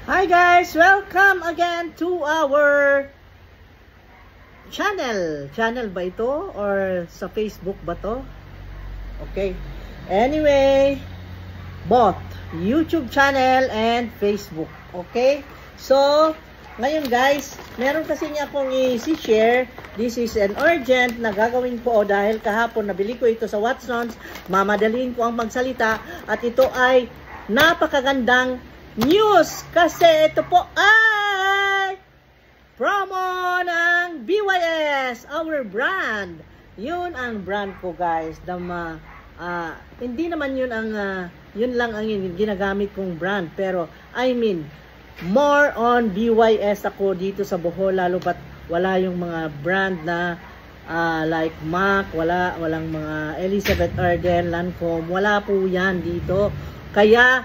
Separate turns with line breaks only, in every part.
Hi guys! Welcome again to our channel. Channel ba ito? Or sa Facebook ba to? Okay. Anyway, both YouTube channel and Facebook. Okay? So, ngayon guys, meron kasi niya akong i-share. This is an urgent na gagawin ko dahil kahapon nabili ko ito sa Watsons. Mamadaliin ko ang magsalita at ito ay napakagandang news kasi ito po ay promo ng BYS, our brand. Yun ang brand ko guys. Hindi naman yun ang yun lang ang ginagamit kong brand, pero I mean more on BYS ako dito sa Bohol, lalo pat wala yung mga brand na like MAC, walang mga Elizabeth Arden, Lancome, wala po yan dito. Kaya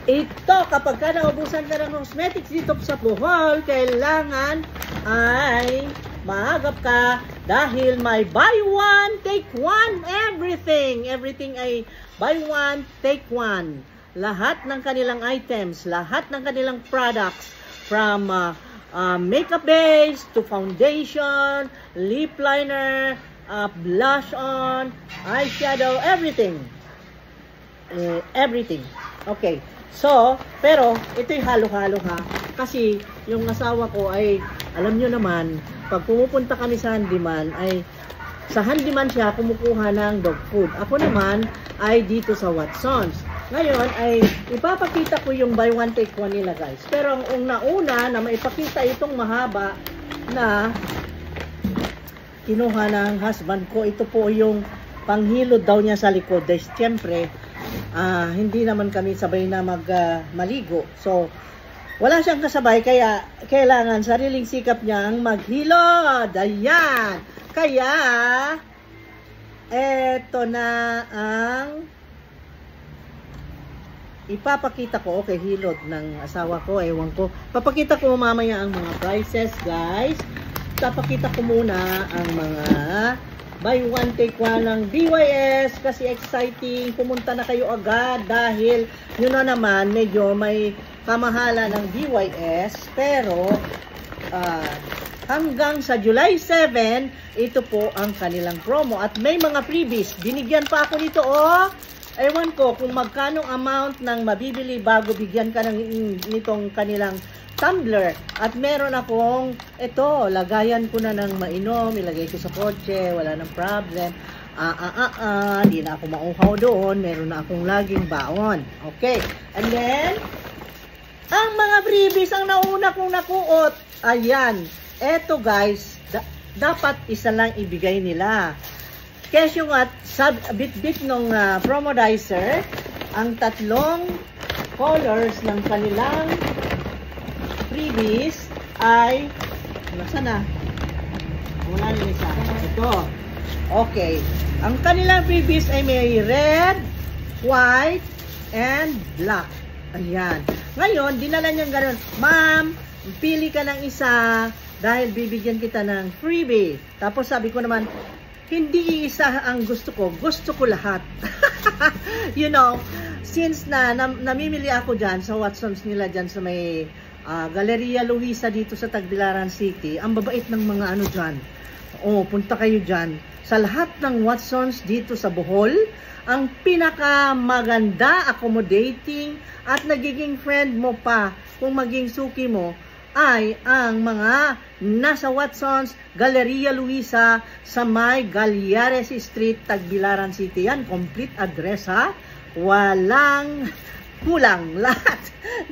ito, kapag ka naubusan ka ng cosmetics dito sa Bohol, kailangan ay maagap ka dahil may buy one, take one, everything. Everything ay buy one, take one. Lahat ng kanilang items, lahat ng kanilang products, from makeup base to foundation, lip liner, blush on, eyeshadow, everything. Everything. Okay. So, pero ito'y halo-halo ha. Kasi yung asawa ko ay, alam nyo naman, pag pumupunta kami sa handyman, ay sa handyman siya kumukuha ng dog food. Ako naman ay dito sa Watsons. Ngayon ay ipapakita ko yung buy one take one nila guys. Pero ang una na maipakita itong mahaba na kinuha ng husband ko, ito po yung panghilod daw niya sa likod. Dahil siyempre, hindi naman kami sabay na maligo. So, wala siyang kasabay, kaya kailangan sariling sikap niya ang maghilod. Ayan. Kaya, eto na ang ipapakita ko. Okay, hilod ng asawa ko, ewan ko. Papakita ko mamaya ang mga prices, guys. Papakita ko muna ang mga buy one take one ng BYS kasi exciting. Pumunta na kayo agad dahil yun na naman medyo may kamahala ng BYS, pero hanggang sa July 7 ito po ang kanilang promo at may mga freebies. Binigyan pa ako nito ewan ko kung magkano amount ng mabibili bago bigyan ka nitong kanilang tumbler. At meron akong ito, lagayan ko na ng mainom, ilagay ko sa kotse, wala nang problem. Di na ako mauhaw doon, meron na akong laging baon. Okay, and then ang mga freebies ang nauna kong nakuot. Ayan, eto guys, dapat isa lang ibigay nila. Kesyo nga, bit-bit nung promodizer, ang tatlong colors ng kanilang freebies ay nasaan na? Wala na isa. Ito. Okay. Ang kanilang freebies ay may red, white, and black. Ayan. Ngayon, dinala niyang gano'n. Ma'am, pili ka ng isa dahil bibigyan kita ng freebie. Tapos sabi ko naman, hindi isa ang gusto ko. Gusto ko lahat. You know, since namimili ako dyan sa Watsons nila dyan sa may Galleria Luisa dito sa Tagbilaran City, ang babait ng mga ano dyan. Punta kayo dyan. Sa lahat ng Watsons dito sa Bohol, ang pinakamaganda, accommodating, at nagiging friend mo pa kung maging suki mo, ay ang mga nasa Watsons, Galleria Luisa, sa may Galliares Street, Tagbilaran City. Yan, complete address ha. Walang kulang, lahat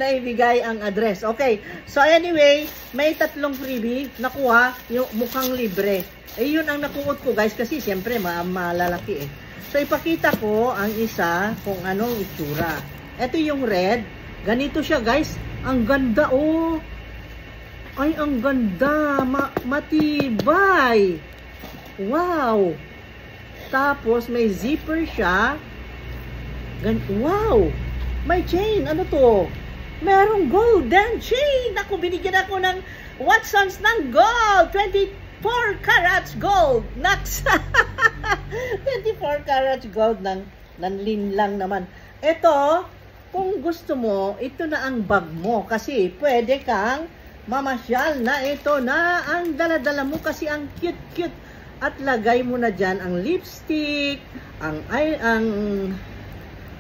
na ibigay ang address. Okay, so anyway, may tatlong freebie nakuha, yung mukhang libre. Yun ang nakuot ko guys, kasi siyempre malalaki So ipakita ko ang isa kung anong itsura. Ito yung red, ganito siya guys, ang ganda ay ang ganda, matibay, wow. Tapos may zipper siya, wow. May chain. Ano to? Merong golden chain. Ako, binigyan ako ng Watsons ng gold. 24 carats gold. Naks. 24 carats gold ng linlang naman. Ito, kung gusto mo, ito na ang bag mo. Kasi pwede kang mamasyal na ito na ang dala-dala mo kasi ang cute-cute. At lagay mo na dyan ang lipstick, ang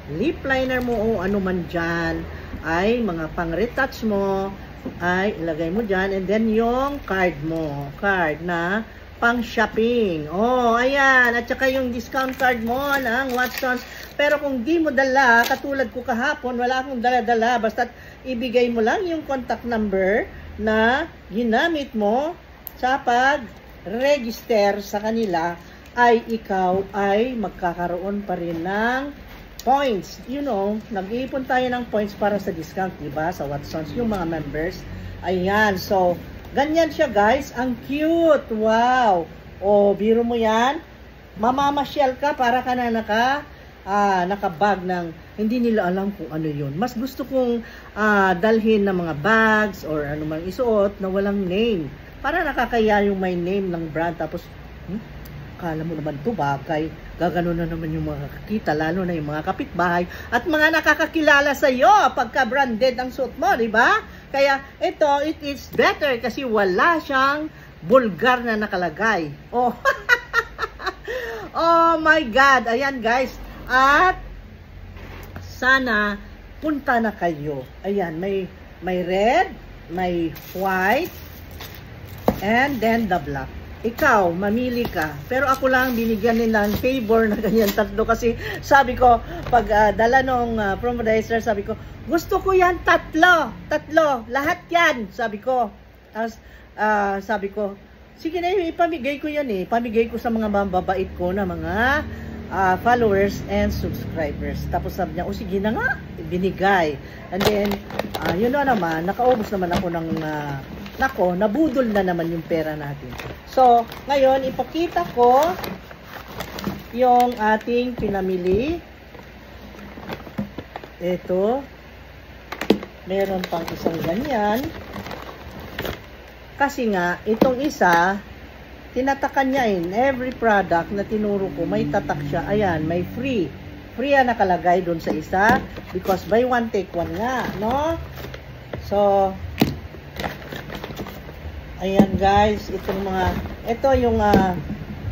lip liner mo o ano man dyan, ay mga pang-retouch mo, ay ilagay mo dyan. And then yung card mo, card na pang-shopping. Oh, ayan. At saka yung discount card mo ng Watsons. Pero kung di mo dala, katulad ko kahapon, wala akong dala-dala. Basta't ibigay mo lang yung contact number na ginamit mo sa pag-register sa kanila, ay ikaw ay magkakaroon pa rin ng points. You know, nag-iipon tayo ng points para sa discount, diba? Sa Watsons, yung mga members. Ayan. So, ganyan siya, guys. Ang cute. Wow. O, biro mo yan. Mamamasyal ka para ka na nakabag ng hindi nila alam kung ano yun. Mas gusto kong dalhin ng mga bags or ano mang isuot na walang name. Para nakakaya yung may name ng brand. Tapos, kala mo naman to bagay. Gagano na naman yung mga kakita, lalo na yung mga kapitbahay at mga nakakakilala sa iyo pagka branded ang suot mo, di ba? Kaya ito, it is better kasi wala siyang bulgar na nakalagay. Oh, oh my God. Ayan, guys. At sana punta na kayo. Ayan, may red, may white, and then the black. Ikaw, mamili ka. Pero ako lang binigyan nila ng favor na ganyan tatlo kasi sabi ko, pag dala nung promodizer, sabi ko, gusto ko yan tatlo, lahat yan, sabi ko. Tapos, sabi ko, sige na, ipamigay ko yan eh. Pamigay ko sa mga mambabait ko na mga followers and subscribers. Tapos sabi niya, sige na nga, binigay. And then, yun na naman, nakaubos naman ako ng nako, nabudol na naman yung pera natin. So, ngayon, ipakita ko yung ating pinamili. Ito. Meron pang isang ganyan. Kasi nga, itong isa, tinatakan niya in every product na tinuro ko, may tatak siya. Ayan, may free. Free ang nakalagay dun sa isa because buy one, take one nga, no? So, ayan guys, ito yung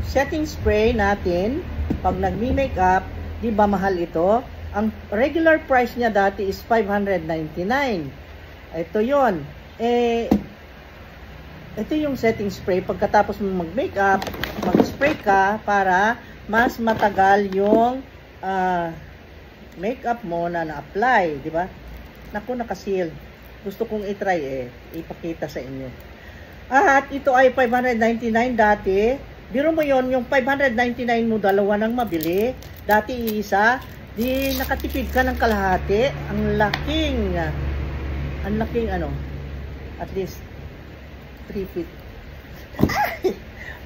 setting spray natin. Pag nagmi-makeup, di ba mahal ito? Ang regular price niya dati is $599. Ito yon. Ito yung setting spray. Pagkatapos mo mag-makeup, mag-spray ka para mas matagal yung makeup mo na na-apply, di ba? Naku, nakaseal. Gusto kong i-try ipakita sa inyo. At ito ay $599 dati. Biro mo yon, yung $599 mo, dalawa nang mabili. Dati isa, di nakatipid ka ng kalahati. Ang laking ano, at least 3 feet.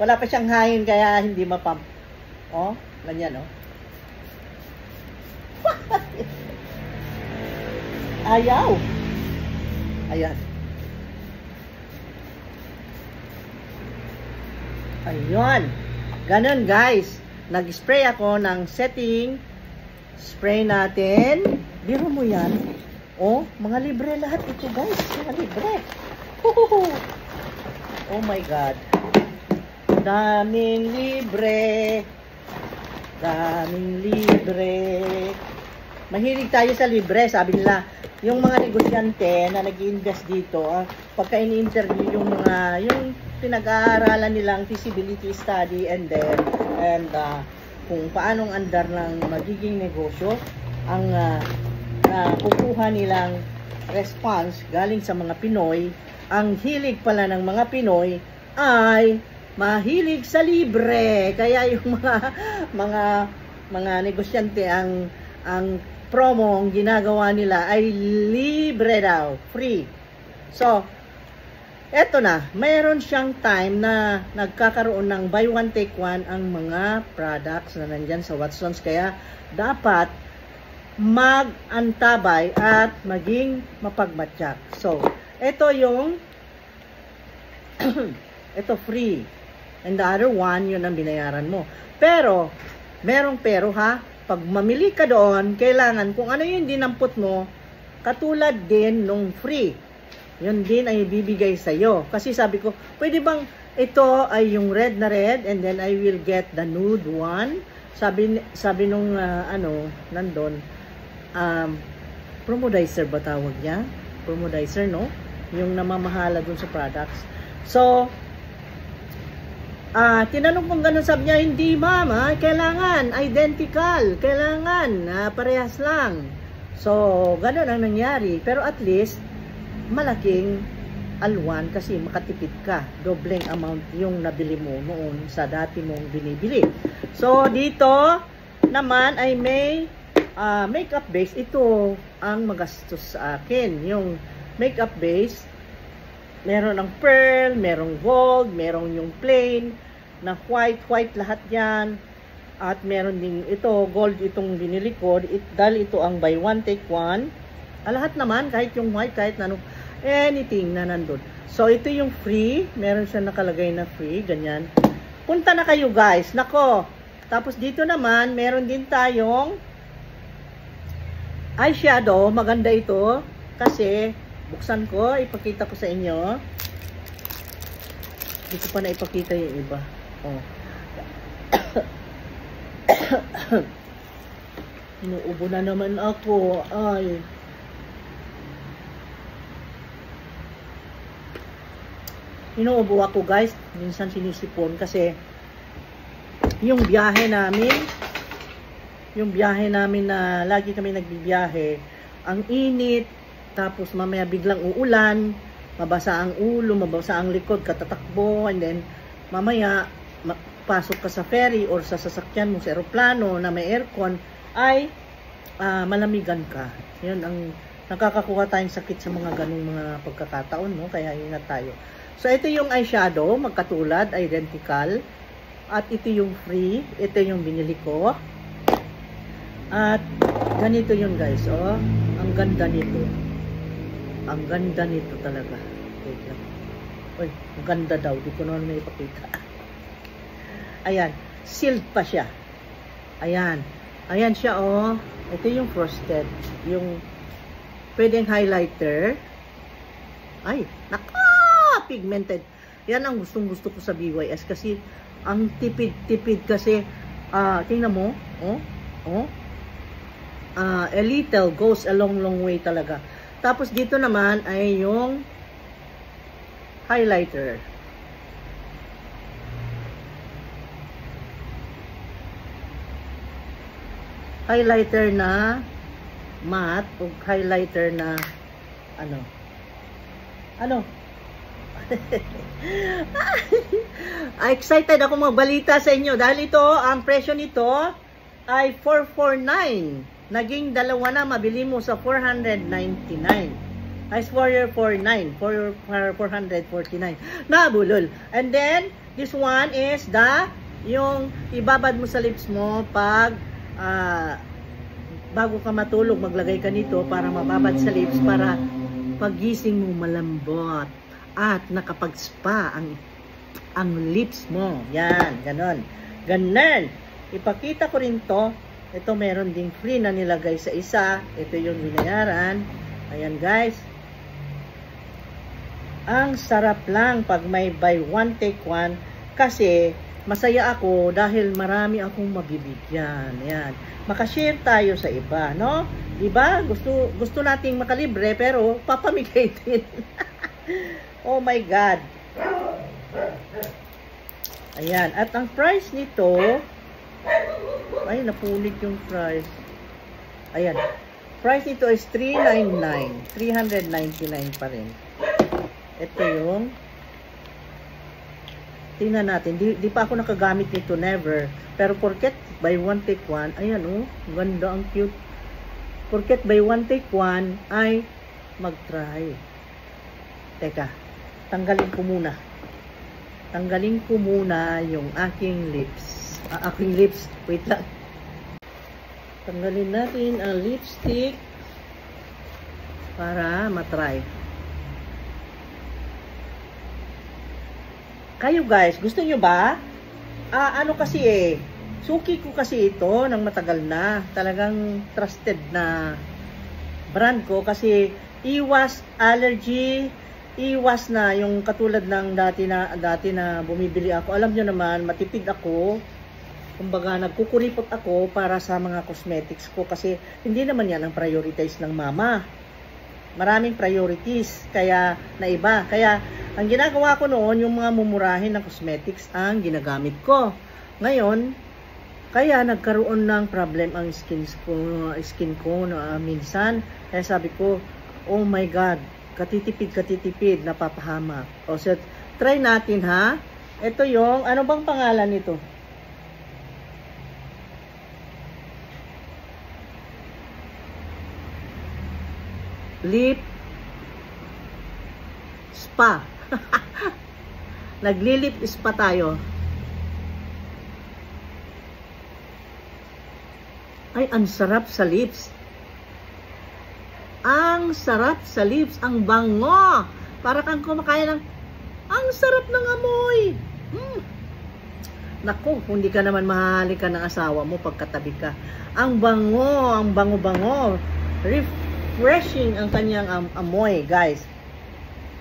Wala pa siyang hangin kaya hindi mapump. Oh, ganyan oh. Ayaw. Ayan. Ayun. Ganun guys. Nag-spray ako ng setting spray natin. Biro mo yan. Oh, mga libre lahat ito guys. Mga libre. Oh my God. Daming libre. Daming libre. Mahilig tayo sa libre. Sabi nila, yung mga negosyante na nag-i-invest dito, pagka ini-interview yung pinag-aaralan nilang feasibility study and kung paanong andar ng magiging negosyo, ang kukuha nilang response galing sa mga Pinoy. Ang hilig pala ng mga Pinoy ay mahilig sa libre. Kaya yung mga negosyante ang promo ang ginagawa nila ay libre daw, free. So, eto na, mayroon siyang time na nagkakaroon ng buy one take one ang mga products na nandyan sa Watsons. Kaya dapat mag-antabay at maging mapagmatyak. So, ito yung ito free. And the other one, yun ang binayaran mo. Pero, merong pero ha, pag mamili ka doon, kailangan kung ano yung dinampot mo, katulad din nung free. Yun din ay bibigay sa'yo. Kasi sabi ko, pwede bang ito ay yung red na red and then I will get the nude one? Sabi nung nandun, promodizer ba tawag niya? Promodizer, no? Yung namamahala dun sa products. So, tinanong kong ganun, sabi niya, hindi mama, kailangan identical, kailangan parehas lang. So, ganun ang nangyari. Pero at least, malaking alwan kasi makatipid ka. Dobleng amount yung nabili mo noon sa dati mong binibili. So, dito naman ay may makeup base. Ito ang magastos sa akin. Yung makeup base, meron ng pearl, merong gold, merong yung plain na white lahat yan. At meron din ito, gold itong binili ko. Dahil ito ang buy one, take one. Lahat naman, kahit yung white, kahit na anything na nandun. So, ito yung free. Meron siya nakalagay na free. Ganyan. Punta na kayo guys. Nako. Tapos dito naman, meron din tayong eyeshadow. Maganda ito. Kasi, buksan ko. Ipakita ko sa inyo. Hindi ko pa na ipakita yung iba. Oh. Inuubo na naman ako. Ay. Inuubo ako guys. Minsan sinisipon kasi yung biyahe namin na lagi kami nagbibiyahe, ang init, tapos mamaya biglang uulan, mabasa ang ulo, mabasa ang likod, katatakbo, and then mamaya pasok ka sa ferry or sa sasakyan mo sa eroplano na may aircon, ay malamigan ka. Yun ang nakakakuha tayong sakit sa mga ganung mga pagkakataon, no? Kaya ingat tayo. So, ito yung eyeshadow, magkatulad, identical. At ito yung free. Ito yung binili ko. At ganito yun guys, oh. Ang ganda nito. Ang ganda nito talaga. Wait lang. Uy, ang ganda daw. Di ko naman may ipakita. Ayan. Sealed pa siya. Ayan. Ayan siya, oh. Ito yung frosted. Yung pwedeng highlighter. Ay, nako! Pigmented. Yan ang gustong-gusto ko sa BYS kasi ang tipid-tipid kasi tingnan mo, a little goes a long way talaga. Tapos dito naman ay yung highlighter. Highlighter na matte o highlighter na ano excited ako magbalita sa inyo dahil ito, ang presyo nito ay 449. Naging dalawa na, mabili mo sa 499. Ay, 449. 449. Nabulol. And then, this one is yung ibabad mo sa lips mo pag bago ka matulog, maglagay ka nito para mababad sa lips para pagising mo malambot. At nakapag-spa ang lips mo. Yan, ganon. Ganon. Ipakita ko rin to. Ito meron ding free na nilagay sa isa. Ito yung binayaran. Ayan guys. Ang sarap lang pag may buy one take one. Kasi masaya ako dahil marami akong mabibigyan. Yan. Makashare tayo sa iba, no? Diba? Gusto nating makalibre pero papamigay din. Oh my God. Ayan. At ang price nito, ay, napulit yung price. Ayan. Price nito is $399. $399 pa rin. Ito yung tingnan natin. Di pa ako nakagamit nito, never. Pero porket buy one take one, ayan oh, ganda, ang cute. Porket buy one take one, ay mag-try. Teka. Tanggalin ko muna. Tanggalin ko muna yung aking lips. Aking lips. Wait lang. Tanggalin natin ang lipstick para matry. Kayo guys, gusto nyo ba? Ano kasi Suki ko kasi ito ng matagal na. Talagang trusted na brand ko kasi iwas allergy, iwas na yung katulad ng dati na bumibili ako. Alam nyo naman, matipid ako. Kumbaga, nagkukuripot ako para sa mga cosmetics ko kasi hindi naman yan ang prioritize ng mama. Maraming priorities, kaya naiba. Kaya, ang ginagawa ko noon, yung mga mumurahin ng cosmetics ang ginagamit ko. Ngayon, kaya nagkaroon ng problem ang skin ko na minsan. Kaya sabi ko, oh my God, katitipid, napapahamak. O so, try natin ha. Ito yung, ano bang pangalan nito? Lip Spa. Naglilip spa tayo. Ay, ang sarap sa lips. Ang sarap sa lips. Ang bango. Para kang kumakain ng... Ang sarap ng amoy. Naku, hindi ka naman mahalikan ng asawa mo pagkatabi ka. Ang bango. Ang bango-bango. Refreshing ang kanyang amoy, guys.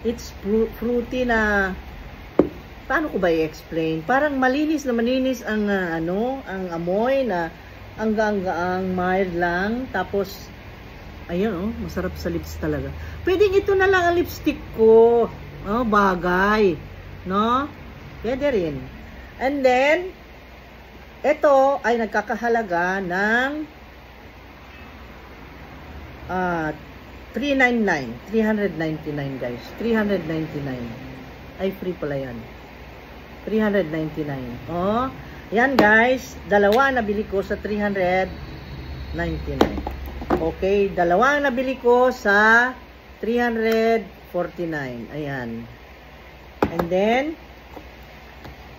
It's fruity na... Paano ko ba i-explain? Parang malinis na malinis ang ang amoy na ang gaang mild lang. Tapos, ayun oh, masarap sa lips talaga. Pwedeng ito na lang ang lipstick ko. Oh, bagay. No? Pwede rin. And then, ito ay nagkakahalaga ng 399. 399 guys. 399. Ay, free pala yan. 399. Oh, yan guys, dalawa nabili ko sa 399. Okay, dalawa nabili ko sa 349. Ayan. And then,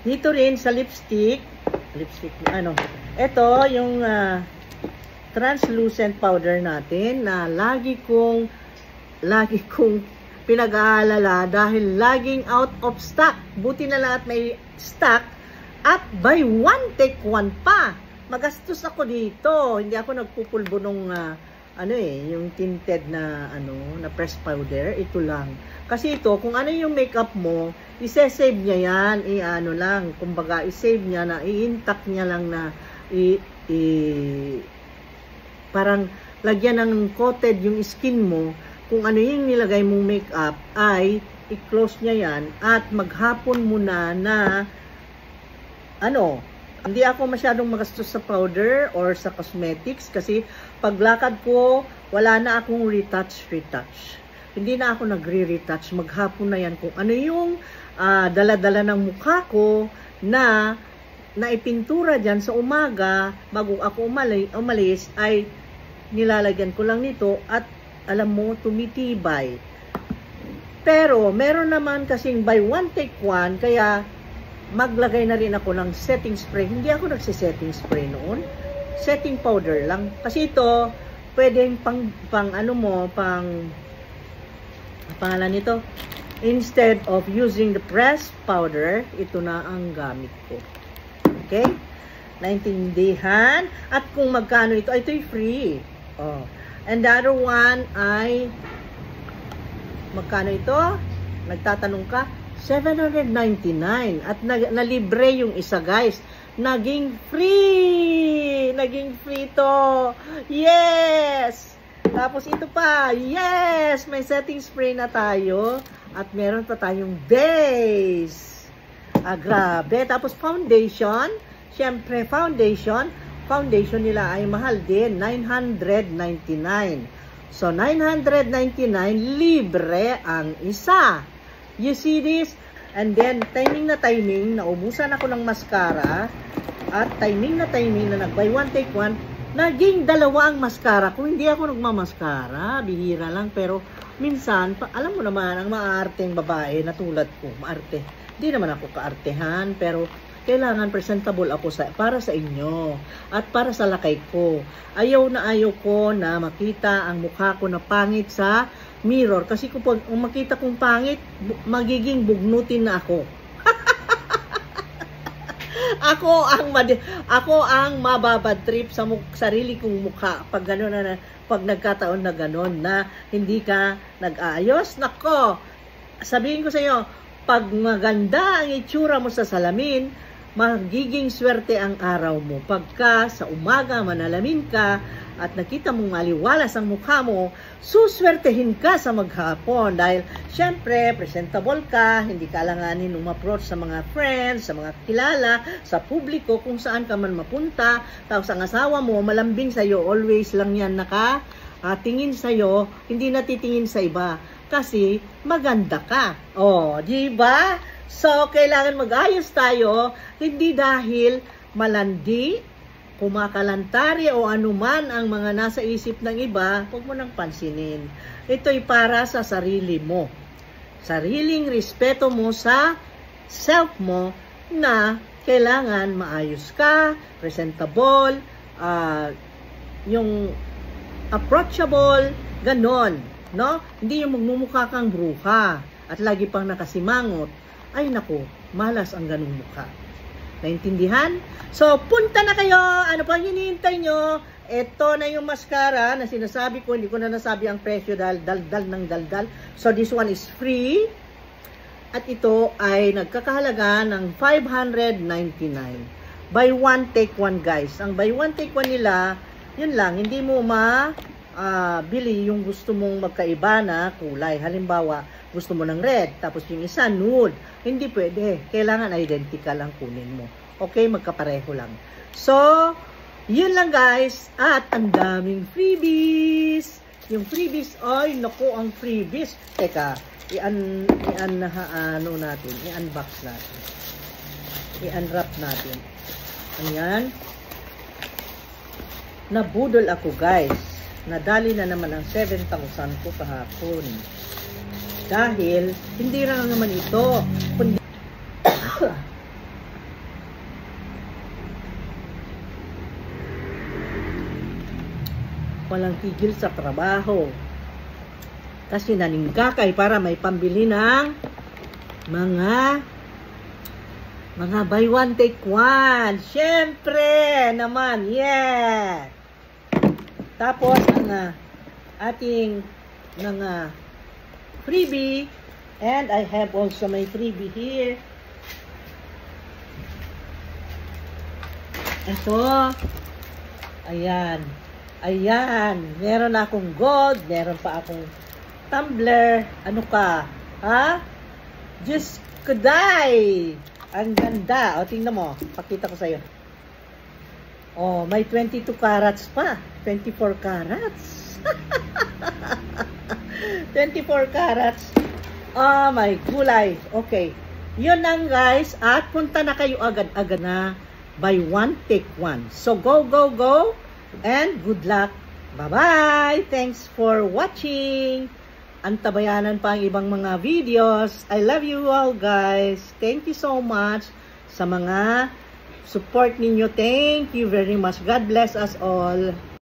dito rin sa lipstick, ano, ito yung translucent powder natin na lagi kong pinag-aalala dahil laging out of stock. Buti na lang at may stock. At buy one, take one pa. Magastos ako dito. Hindi ako nagpupulbo nung, yung tinted na, na press powder. Ito lang. Kasi ito, kung ano yung makeup mo, i-save niya yan. Kumbaga, i-save niya na, i-intact niya lang na, parang, lagyan ng coated yung skin mo. Kung ano yung nilagay mong makeup, ay, i-close niya yan. At maghapon muna na, hindi ako masyadong magastos sa powder or sa cosmetics kasi paglakad ko, wala na akong retouch. Hindi na ako nagre-retouch. Maghapon na yan kung ano yung dala-dala ng mukha ko na naipintura dyan sa umaga, bago ako umalis, ay nilalagyan ko lang nito at alam mo, tumitibay. Pero, meron naman kasing buy one, take one, kaya maglagay na rin ako ng setting spray. Hindi ako nagsisetting spray noon. Setting powder lang. Kasi ito, pwedeng pangalan nito, instead of using the pressed powder, ito na ang gamit ko. Okay? Naintindihan? At kung magkano ito, ito'y free. Oh. And the other one ay, magkano ito? Nagtatanong ka? 799 at nalibre yung isa guys. Naging free to. Yes. Tapos ito pa. Yes, may setting spray na tayo at meron pa tayong base. Grabe. Tapos foundation. Syempre foundation nila ay mahal din, 999. So 999 libre ang isa. You see this? And then, timing na naubusan ako ng mascara. At timing na nag-buy one, take one. Naging dalawa ang mascara. Kung hindi ako nagmamaskara, bihira lang. Pero, minsan, alam mo naman, ang maarteng babae na tulad ko, maarte. Hindi naman ako kaartehan, pero kailangan presentable ako para sa inyo. At para sa lakay ko. Ayaw ko na makita ang mukha ko na pangit sa mirror. Kasi kung makita kong pangit, magiging bugnutin na ako. ako ang mababad trip sa sarili kong mukha pag gano'n na, pag nagkataon na gano'n na hindi ka nag-aayos. Nako, sabihin ko sa iyo, pag maganda ang itsura mo sa salamin, magiging swerte ang araw mo. Pagka sa umaga manalamin ka at nakita mong maliwalas ang mukha mo, suswertehin ka sa maghapon dahil syempre presentable ka, hindi ka alanganin approach sa mga friends, sa mga kilala, sa publiko, kung saan ka man mapunta. Tapos ang asawa mo malambing sa'yo, always lang yan tingin sa'yo, hindi natitingin sa iba kasi maganda ka. Di ba? So, kailangan mag-ayos tayo, hindi dahil malandi, kumakalantari o anuman ang mga nasa isip ng iba, huwag mo nang pansinin. Ito'y para sa sarili mo. Sariling respeto mo sa self mo na kailangan maayos ka, presentable, yung approachable, ganon. No? Hindi yung magmumukha kang bruha at lagi pang nakasimangot. Ay naku, malas ang ganung mukha. Naintindihan? So, punta na kayo. Ano pang hinihintay nyo? Ito na yung mascara na sinasabi ko. Hindi ko na nasabi ang presyo dahil daldal ng daldal. So, this one is free. At ito ay nagkakahalaga ng 599. Buy one, take one, guys. Ang buy one, take one nila, yun lang. Hindi mo bili yung gusto mong magkaiba na kulay. Halimbawa, gusto mo ng red, tapos yung isa nude. Hindi pwede. Kailangan identical ang kunin mo. Okay, magkapareho lang. So, yun lang guys. At ang daming freebies. Yung freebies, ay, naku, ang freebies. Teka, i-unbox natin. I-unwrap natin. Ayan. Nabudol ako guys. Nadali na naman ang 7,000 ko kahapon. Dahil, hindi lang naman ito, kundi walang tigil sa trabaho. Kasi naningkakay para may pambili ng mga buy one, take one. Siyempre naman, yeah! Tapos, ang ating mga freebie, and I have also my freebie here. Ito, ayan, meron akong gold, meron pa akong tumbler. Ano ka, ha? Diyos kuday, ang ganda. O, tingnan mo, pakita ko sa'yo. May 22 carats pa, 24 carats. 24 carats. Oh my kulay. Okay. Yun lang guys. At punta na kayo agad-agad na buy one, take one. So go, go, go. And good luck. Bye-bye. Thanks for watching. Antabayanan pa ang ibang mga videos. I love you all guys. Thank you so much sa mga support ninyo. Thank you very much. God bless us all.